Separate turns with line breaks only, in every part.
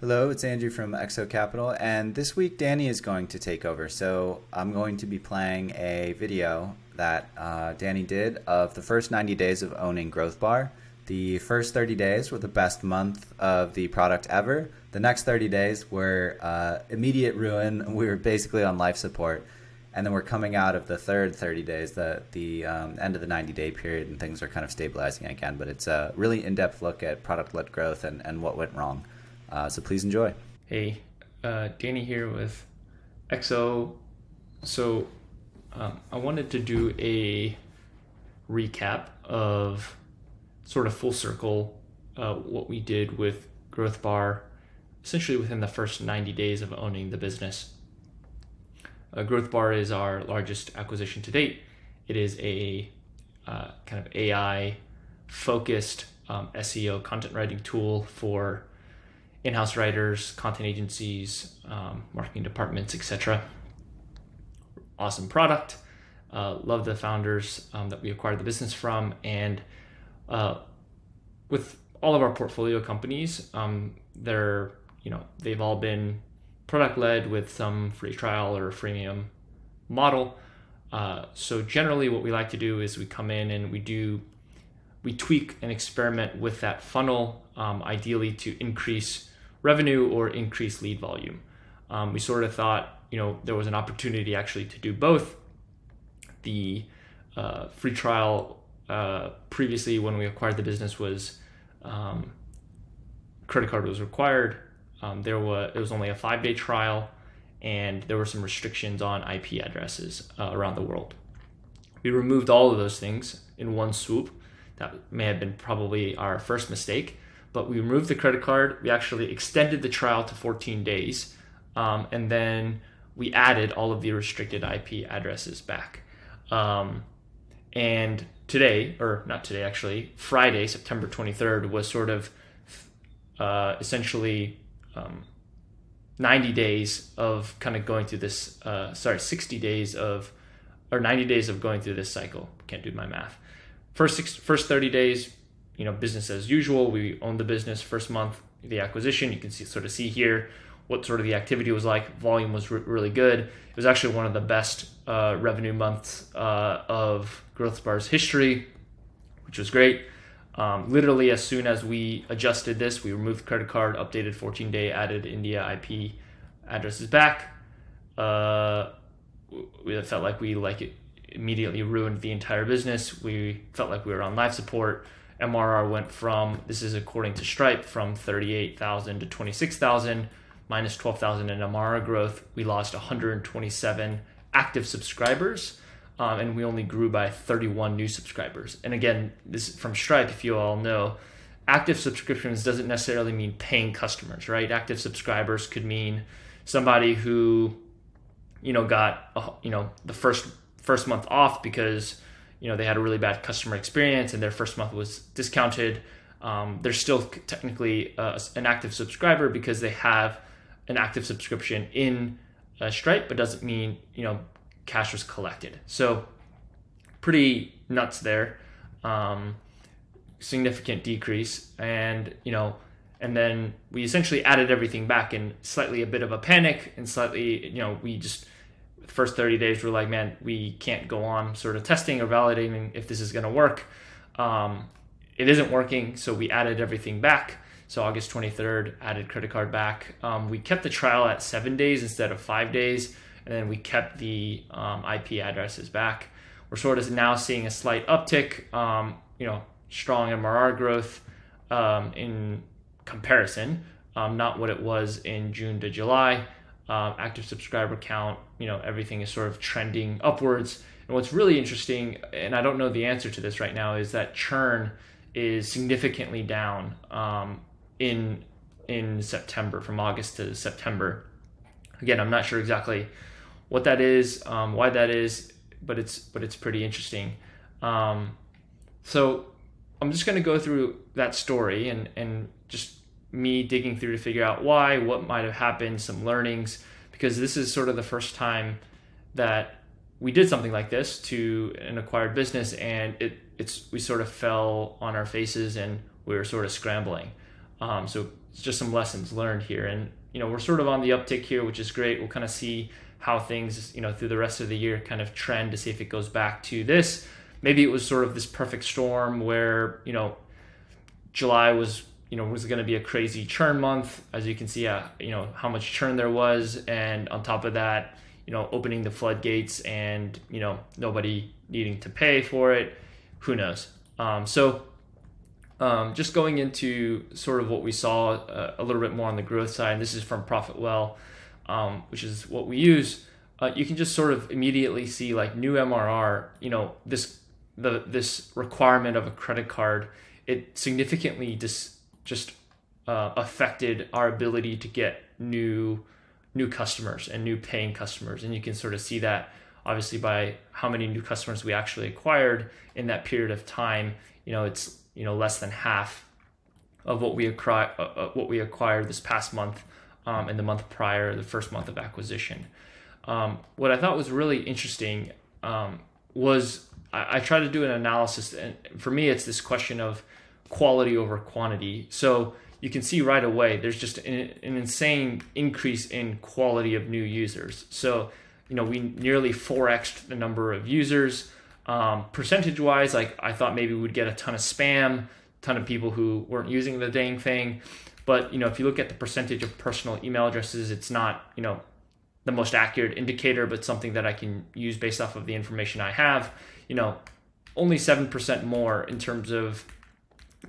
Hello, it's Andrew from Exo Capital, and this week Danny is going to take over. So I'm going to be playing a video that Danny did of the first 90 days of owning Growthbar. The first 30 days were the best month of the product ever. The next 30 days were immediate ruin. We were basically on life support. And then we're coming out of the third 30 days, the end of the 90-day period, and things are kind of stabilizing again. But it's a really in-depth look at product-led growth and what went wrong. So please enjoy.
Hey, Danny here with XO. I wanted to do a recap of sort of full circle what we did with Growthbar, essentially within the first 90 days of owning the business. Growthbar is our largest acquisition to date. It is a kind of AI focused SEO content writing tool for in-house writers, content agencies, marketing departments, etc. Awesome product. Love the founders that we acquired the business from, and with all of our portfolio companies, they've all been product led with some free trial or freemium model. So generally, what we like to do is we come in and we tweak and experiment with that funnel, ideally to increase revenue or increase lead volume. We sort of thought, there was an opportunity actually to do both. The free trial previously, when we acquired the business, was credit card was required. It was only a 5-day trial, and there were some restrictions on IP addresses around the world. We removed all of those things in one swoop. That may have been probably our first mistake, but we removed the credit card. We actually extended the trial to 14 days, and then we added all of the restricted IP addresses back. And today, or not today actually, Friday, September 23rd, was sort of essentially 90 days of kind of going through this, 60 days of, or 90 days of going through this cycle. Can't do my math. First 30 days, business as usual. We owned the business. First month, the acquisition, you can see here what sort of the activity was like. Volume was really good. It was actually one of the best revenue months of Growthbar's history, which was great. Literally, as soon as we adjusted this, we removed the credit card, updated 14-day, added India IP addresses back. We felt like it immediately ruined the entire business. We felt like we were on life support. MRR went from, this is according to Stripe, from 38,000 to 26,000, minus 12,000 in MRR growth. We lost 127 active subscribers, and we only grew by 31 new subscribers. And again, this is from Stripe, if you all know, active subscriptions doesn't necessarily mean paying customers, right? Active subscribers could mean somebody who, got, the first month off because they had a really bad customer experience and their first month was discounted. They're still technically an active subscriber because they have an active subscription in Stripe, but doesn't mean cash was collected. So pretty nuts there. Significant decrease, and then we essentially added everything back in slightly a bit of a panic, and slightly we just, the first 30 days we're like, man, we can't go on sort of testing or validating if this is going to work. It isn't working, so we added everything back. So August 23rd, added credit card back. We kept the trial at 7 days instead of 5 days, and then we kept the IP addresses back. We're sort of now seeing a slight uptick, strong MRR growth in comparison, not what it was in June to July. Active subscriber count, everything is sort of trending upwards. And what's really interesting, and I don't know the answer to this right now, is that churn is significantly down in September, from August to September. Again, I'm not sure exactly what that is, why that is, but it's pretty interesting. So I'm just going to go through that story and just me digging through to figure out why, what might have happened, some learnings, because this is sort of the first time that we did something like this to an acquired business, and we sort of fell on our faces and we were sort of scrambling. So just some lessons learned here. And, we're sort of on the uptick here, which is great. We'll kind of see how things, through the rest of the year kind of trend to see if it goes back to this. Maybe it was sort of this perfect storm where, July was going to be a crazy churn month, as you can see, how much churn there was. And on top of that, opening the floodgates and, nobody needing to pay for it. Who knows? Just going into sort of what we saw a little bit more on the growth side, and this is from ProfitWell, which is what we use. You can just sort of immediately see like new MRR, this requirement of a credit card, it significantly just affected our ability to get new customers and new paying customers. And you can sort of see that obviously by how many new customers we actually acquired in that period of time. It's less than half of what we acquired this past month and the month prior, the first month of acquisition. What I thought was really interesting was I tried to do an analysis, and for me, it's this question of quality over quantity. So you can see right away, there's just an insane increase in quality of new users. So, we nearly 4x'd the number of users. Percentage wise, like I thought maybe we'd get a ton of spam, ton of people who weren't using the dang thing. But, if you look at the percentage of personal email addresses, it's not, the most accurate indicator, but something that I can use based off of the information I have. Only 7% more in terms of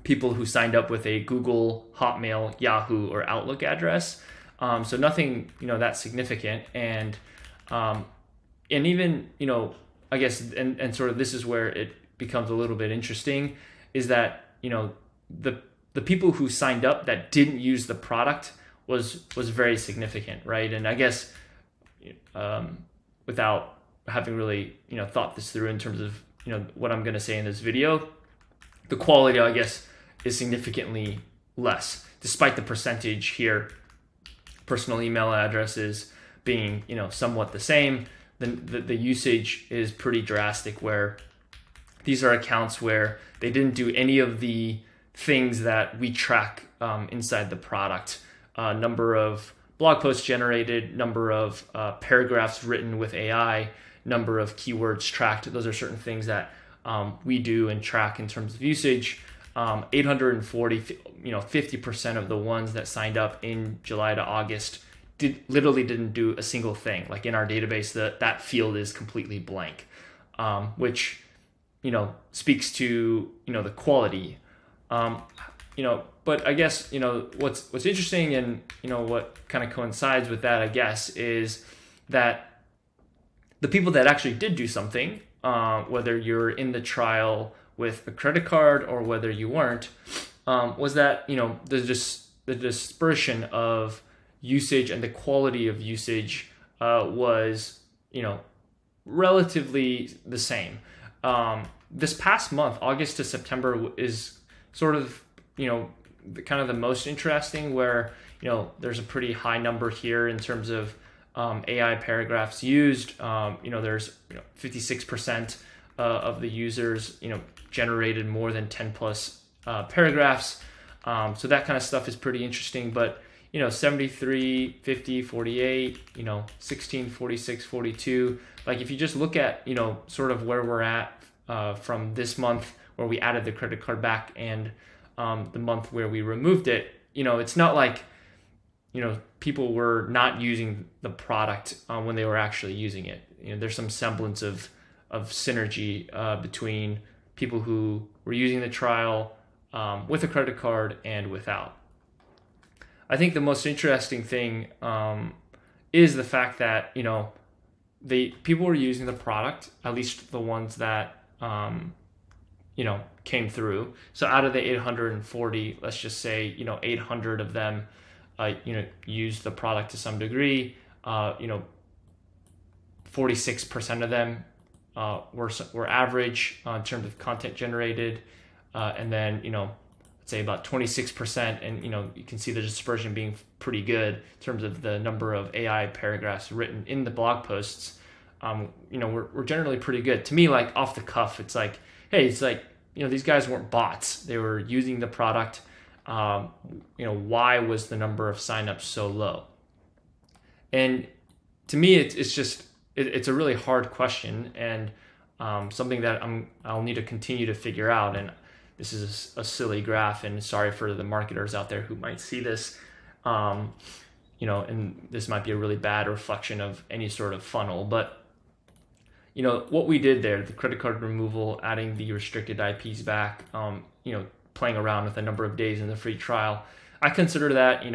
people who signed up with a Google, Hotmail, Yahoo, or Outlook address. So nothing, that significant. And even, I guess, and sort of this is where it becomes a little bit interesting, is that, the people who signed up that didn't use the product was very significant, right? And I guess without having really, thought this through in terms of, what I'm going to say in this video, the quality, I guess, is significantly less, despite the percentage here, personal email addresses being, somewhat the same. The usage is pretty drastic, where these are accounts where they didn't do any of the things that we track inside the product. Number of blog posts generated, number of paragraphs written with AI, number of keywords tracked. Those are certain things that we do and track in terms of usage. 840, 50% of the ones that signed up in July to August literally didn't do a single thing. Like in our database, that field is completely blank, which, speaks to, the quality. But I guess, what's interesting and, what kind of coincides with that, I guess, is that the people that actually did do something, whether you're in the trial with a credit card or whether you weren't, was that, the dispersion of usage and the quality of usage was, relatively the same. This past month, August to September, is sort of, kind of the most interesting, where, there's a pretty high number here in terms of AI paragraphs used. There's 56% of the users, generated more than 10 plus paragraphs. So that kind of stuff is pretty interesting. But 73, 50, 48, 16, 46, 42. Like if you just look at, sort of where we're at from this month where we added the credit card back and the month where we removed it, it's not like, people were not using the product when they were actually using it. There's some semblance of synergy between people who were using the trial with a credit card and without. I think the most interesting thing is the fact that, people were using the product, at least the ones that, came through. So out of the 840, let's just say, 800 of them, used the product to some degree. 46% of them were average in terms of content generated. And then, let's say about 26%, and, you can see the dispersion being pretty good in terms of the number of AI paragraphs written in the blog posts. We're generally pretty good. To me, like off the cuff, it's like, hey, it's like, these guys weren't bots. They were using the product. why was the number of signups so low? And to me, it's a really hard question, and something that I'll need to continue to figure out. And this is a silly graph, and sorry for the marketers out there who might see this, and this might be a really bad reflection of any sort of funnel, but what we did there, the credit card removal, adding the restricted IPs back, playing around with a number of days in the free trial, I consider that,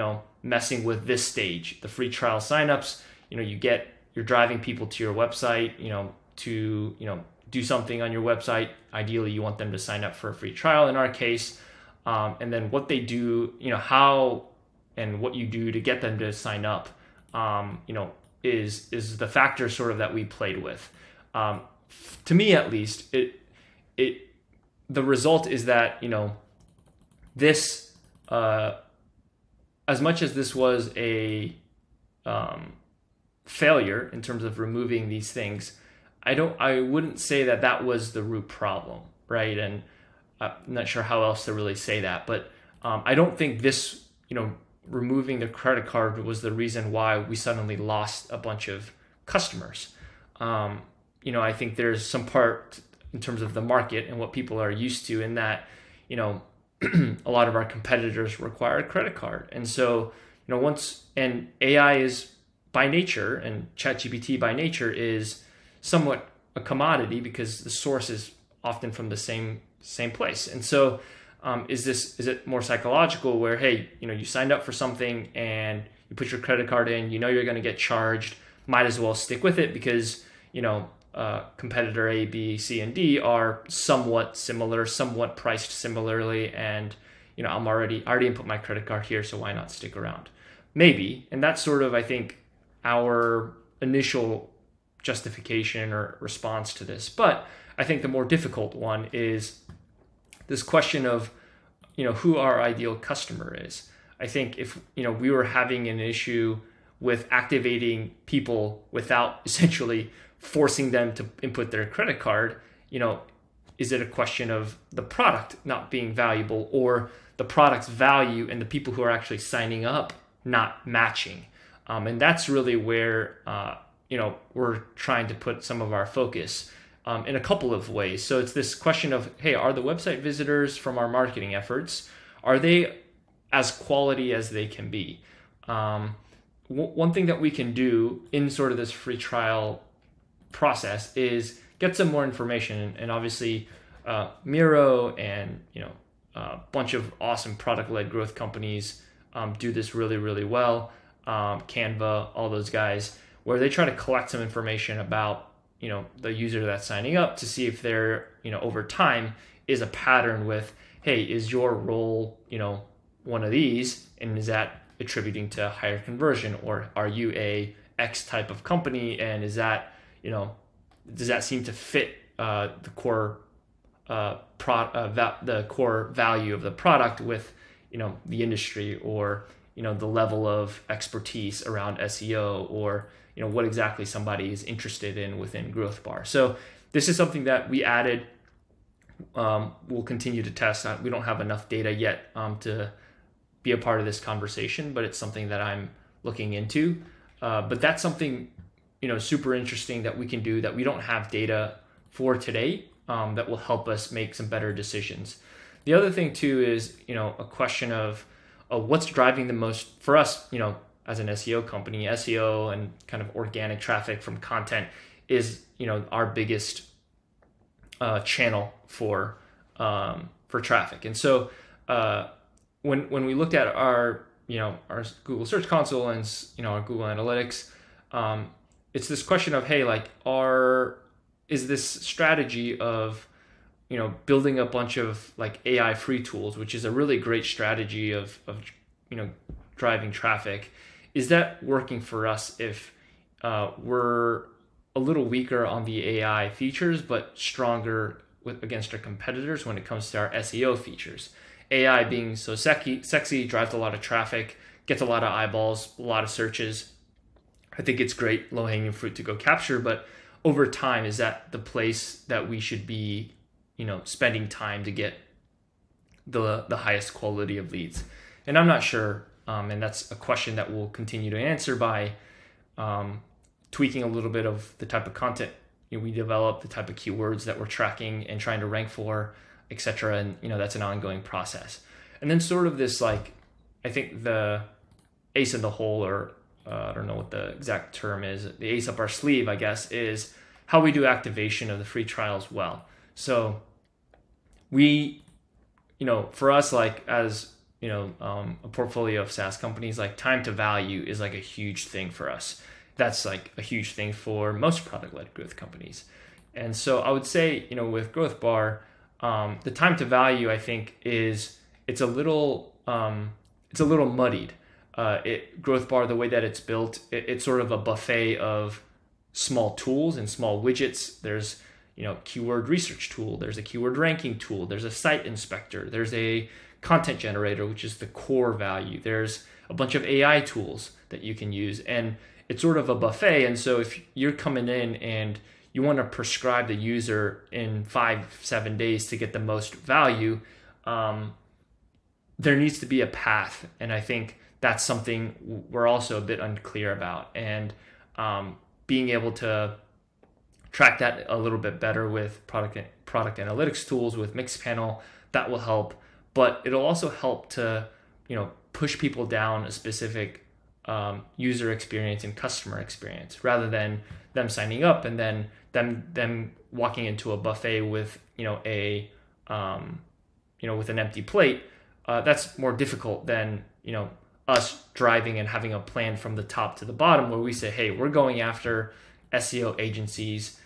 messing with this stage, the free trial signups. You're driving people to your website, to, do something on your website. Ideally, you want them to sign up for a free trial in our case. And then what they do, how and what you do to get them to sign up, is the factor sort of that we played with. To me, at least, the result is that, this, as much as this was a failure in terms of removing these things, I wouldn't say that was the root problem, right? And I'm not sure how else to really say that, but I don't think this, removing the credit card was the reason why we suddenly lost a bunch of customers. I think there's some part in terms of the market and what people are used to, in that, a lot of our competitors require a credit card. And so, and AI is by nature, and ChatGPT by nature is somewhat a commodity because the source is often from the same place. And so, is it more psychological where, hey, you signed up for something and you put your credit card in, you're going to get charged, might as well stick with it because, competitor A, B, C, and D are somewhat similar, somewhat priced similarly, and I already input my credit card here, so why not stick around? Maybe, and that's sort of, I think, our initial justification or response to this. But I think the more difficult one is this question of, who our ideal customer is. I think if, we were having an issue with activating people without essentially forcing them to input their credit card, is it a question of the product not being valuable, or the product's value and the people who are actually signing up not matching? And that's really where, we're trying to put some of our focus in a couple of ways. So it's this question of, hey, are the website visitors from our marketing efforts, are they as quality as they can be? One thing that we can do in sort of this free trial process is get some more information, and obviously Miro and a bunch of awesome product-led growth companies do this really, really well. Canva, all those guys, where they try to collect some information about the user that's signing up to see if there over time is a pattern with, hey, is your role one of these, and is that attributing to higher conversion, or are you a X type of company, and is that does that seem to fit the core the core value of the product with the industry, or the level of expertise around SEO, or what exactly somebody is interested in within Growthbar. So this is something that we added. We'll continue to test. We don't have enough data yet to be a part of this conversation, but it's something that I'm looking into. But that's something super interesting that we can do that we don't have data for today, that will help us make some better decisions. The other thing too is a question of what's driving the most for us, as an SEO company. SEO and kind of organic traffic from content is our biggest channel for traffic. And so when we looked at our our Google Search Console and our Google Analytics, it's this question of, hey, is this strategy of building a bunch of AI free tools, which is a really great strategy of driving traffic, is that working for us if we're a little weaker on the AI features but stronger against our competitors when it comes to our SEO features? AI being so sexy, drives a lot of traffic, gets a lot of eyeballs, a lot of searches. I think it's great low-hanging fruit to go capture, but over time, is that the place that we should be spending time to get the highest quality of leads? And I'm not sure, and that's a question that we'll continue to answer by tweaking a little bit of the type of content we develop, the type of keywords that we're tracking and trying to rank for, etc. And that's an ongoing process. And then sort of this, like, I think the ace in the hole, or I don't know what the exact term is, the ace up our sleeve, I guess, is how we do activation of the free trials well. So we, for us, like, as a portfolio of SaaS companies, like, time to value is like a huge thing for us. That's like a huge thing for most product-led growth companies. And so I would say, with Growthbar, the time to value, I think, it's a little muddied. Growthbar, the way that it's built, it's sort of a buffet of small tools and small widgets. There's keyword research tool, there's a keyword ranking tool, there's a site inspector, there's a content generator, which is the core value, there's a bunch of AI tools that you can use, and it's sort of a buffet. And so if you're coming in and you want to prescribe the user in 5-7 days to get the most value, there needs to be a path. And I think that's something we're also a bit unclear about. And being able to track that a little bit better with product analytics tools, with Mixpanel, that will help. But it'll also help to push people down a specific user experience and customer experience, rather than them signing up and then them walking into a buffet with with an empty plate. That's more difficult than us driving and having a plan from the top to the bottom, where we say, hey, we're going after SEO agencies,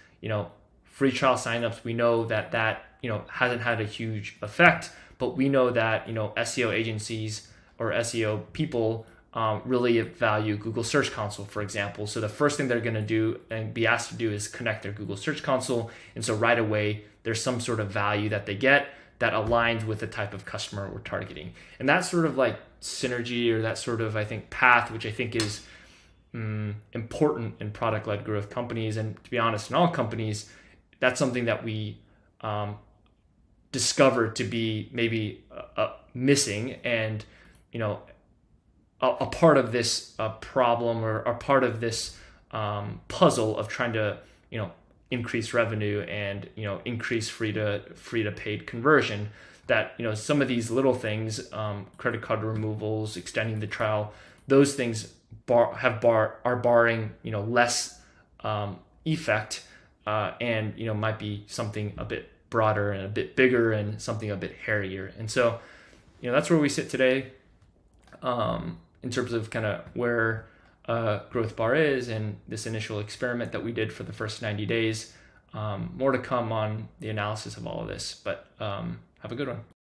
free trial signups. We know that hasn't had a huge effect, but we know that SEO agencies or SEO people really value Google Search Console, for example. So the first thing they're going to do and be asked to do is connect their Google Search Console. And so right away, there's some sort of value that they get that aligns with the type of customer we're targeting. And that sort of like synergy, or that sort of, I think, path, which I think is important in product-led growth companies. And to be honest, in all companies, that's something that we discovered to be maybe missing, and a part of this problem, or a part of this puzzle of trying to increase revenue and increase free to paid conversion. That some of these little things, credit card removals, extending the trial, those things are barring less effect, and might be something a bit broader and a bit bigger and something a bit hairier. And so that's where we sit today. In terms of kind of where Growthbar is and this initial experiment that we did for the first 90 days. More to come on the analysis of all of this, but have a good one.